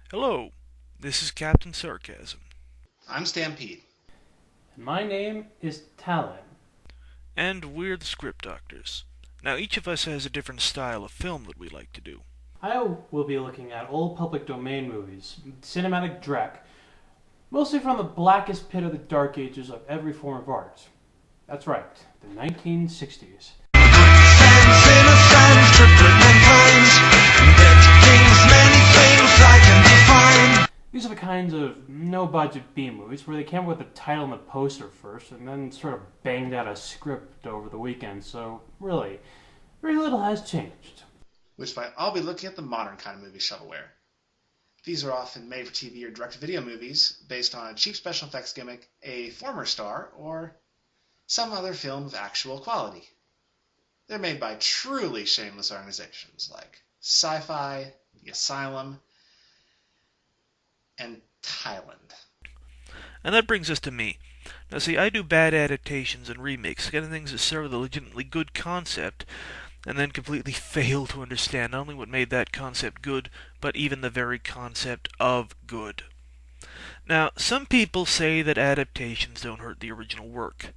Hello, this is Captain Sarcasm. I'm Stampede. My name is Talon. And we're the Script Doctors. Now, each of us has a different style of film that we like to do. I will be looking at old public domain movies, cinematic dreck, mostly from the blackest pit of the dark ages of every form of art. That's right, the 1960s. These are the kinds of no-budget B-movies where they came up with the title and the poster first and then sort of banged out a script over the weekend, so really, very little has changed. Which is why I'll be looking at the modern kind of movie shovelware. These are often made-for-TV or direct-to-video movies based on a cheap special effects gimmick, a former star, or some other film of actual quality. They're made by truly shameless organizations like Sci-Fi, The Asylum, and Thailand. And that brings us to me. Now see, I do bad adaptations and remakes, getting things that serve the legitimately good concept, and then completely fail to understand not only what made that concept good, but even the very concept of good. Now, some people say that adaptations don't hurt the original work.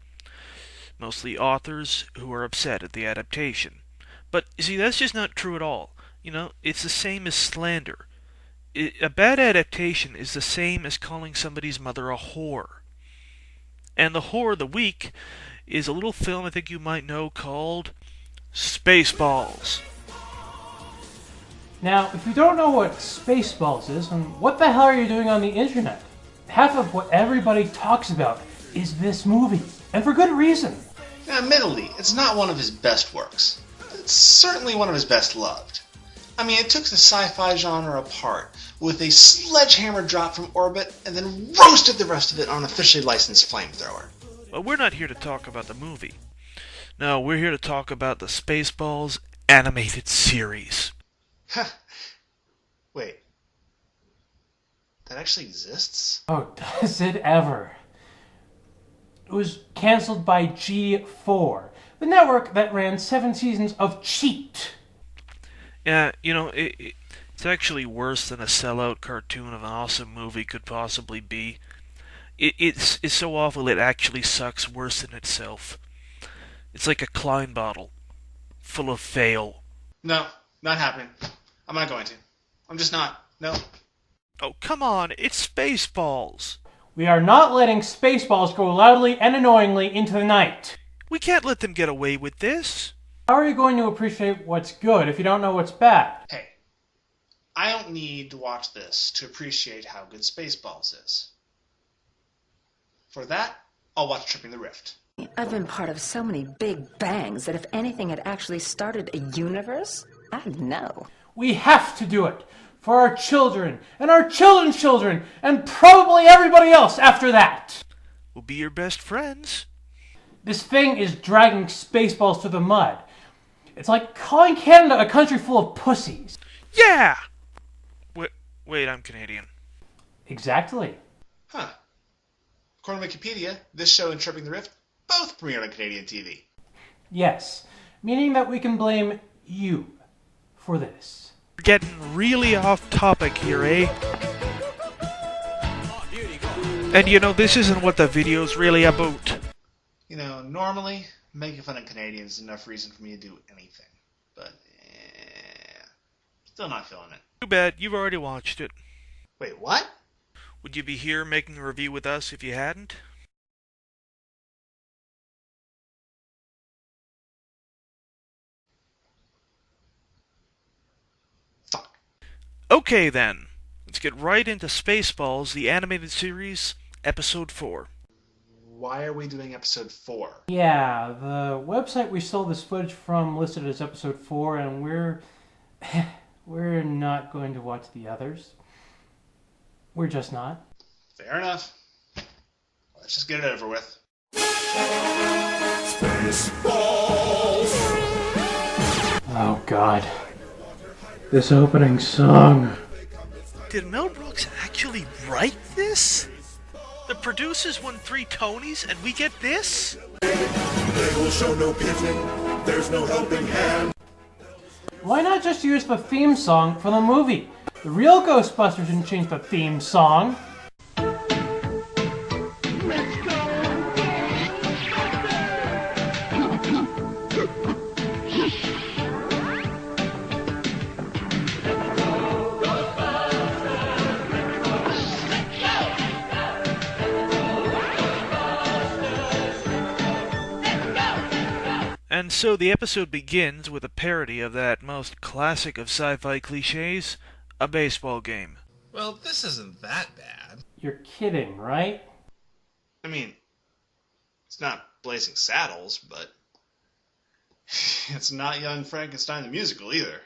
Mostly authors who are upset at the adaptation. But, you see, that's just not true at all. It's the same as slander. A bad adaptation is the same as calling somebody's mother a whore. And the whore of the week is a little film I think you might know called Spaceballs. Now, if you don't know what Spaceballs is, then what the hell are you doing on the internet? Half of what everybody talks about is this movie, and for good reason. Now, admittedly, it's not one of his best works. It's certainly one of his best loved. I mean, it took the sci-fi genre apart with a sledgehammer drop from orbit and then roasted the rest of it on an officially licensed flamethrower. But we're not here to talk about the movie. No, we're here to talk about the Spaceballs animated series. Wait. That actually exists? Oh, does it ever? It was canceled by G4, the network that ran 7 seasons of Cheat. Yeah, it's actually worse than a sellout cartoon of an awesome movie could possibly be. It's so awful it actually sucks worse than itself. It's like a Klein bottle, full of fail. No, not happening. I'm not going to. I'm just not. No. Oh, come on, it's Spaceballs. We are not letting Spaceballs go loudly and annoyingly into the night. We can't let them get away with this. How are you going to appreciate what's good if you don't know what's bad? Hey, I don't need to watch this to appreciate how good Spaceballs is. For that, I'll watch Tripping the Rift. I've been part of so many big bangs that if anything had actually started a universe, I'd know. We have to do it for our children and our children's children and probably everybody else after that. We'll be your best friends. This thing is dragging Spaceballs through the mud. It's like calling Canada a country full of pussies. Yeah! Wait, I'm Canadian. Exactly. Huh. According to Wikipedia, this show and Tripping the Rift both premiered on Canadian TV. Yes, meaning that we can blame you for this. We're getting really off topic here, eh? And this isn't what the video's really about. Normally, making fun of Canadians is enough reason for me to do anything. But, still not feeling it. Too bad, you've already watched it. Wait, what? Would you be here making a review with us if you hadn't? Fuck. Okay then, let's get right into Spaceballs, the animated series, Episode 4. Why are we doing episode 4? Yeah, the website we stole this footage from listed it as episode 4, and we're not going to watch the others. We're just not. Fair enough. Let's just get it over with. Spaceballs! Oh God. This opening song. Did Mel Brooks actually write this? The producers won 3 Tonys and we get this? They will show no pity, there's no helping hand. Why not just use the theme song from the movie? The real Ghostbusters didn't change the theme song. And so the episode begins with a parody of that most classic of sci-fi cliches, a baseball game. Well, this isn't that bad. You're kidding, right? I mean, it's not Blazing Saddles, but it's not Young Frankenstein the musical either.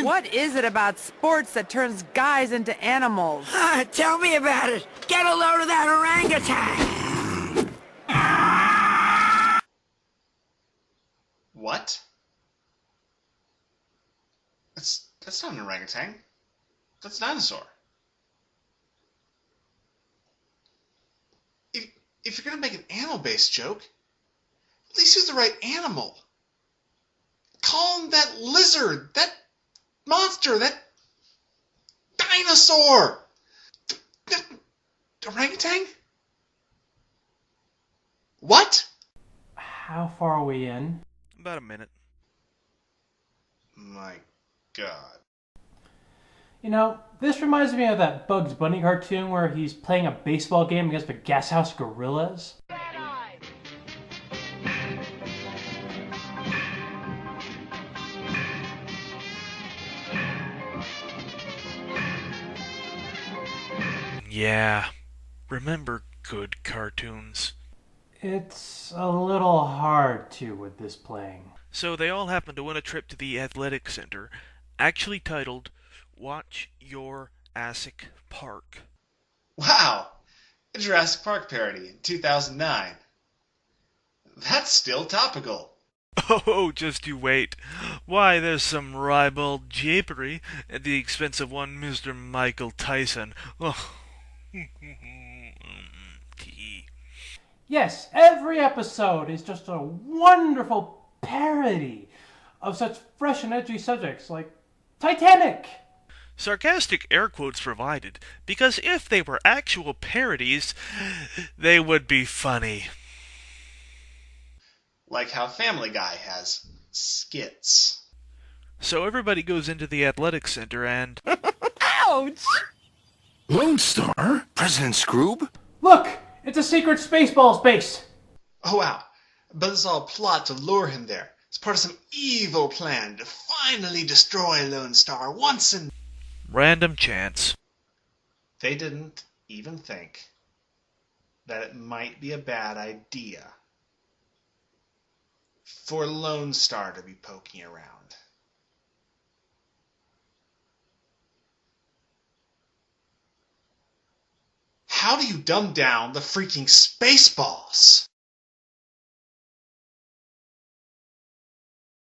What is it about sports that turns guys into animals? Tell me about it. Get a load of that orangutan. What? That's not an orangutan. That's a dinosaur. If you're gonna make an animal-based joke, at least use the right animal. Call him that lizard, that monster, that dinosaur. Orangutan? What? How far are we in? About a minute. My God. You know, this reminds me of that Bugs Bunny cartoon where he's playing a baseball game against the Gashouse Gorillas. Yeah. Remember good cartoons. It's a little hard to with this playing. So they all happen to win a trip to the athletic center, actually titled Watch Your Asic Park. Wow! A Jurassic Park parody in 2009. That's still topical. Oh, just you wait. Why, there's some ribald japery at the expense of one Mr. Michael Tyson. Oh. Yes, every episode is just a wonderful parody of such fresh and edgy subjects like Titanic. Sarcastic air quotes provided, because if they were actual parodies, they would be funny. Like how Family Guy has skits. So everybody goes into the athletic center and... Ouch! Lone Star? President Scroob? Look, it's a secret Spaceballs base. Oh wow. But it's all a plot to lure him there. It's part of some evil plan to finally destroy Lone Star once and... Random chance. They didn't even think that it might be a bad idea for Lone Star to be poking around. How do you dumb down the freaking Spaceballs?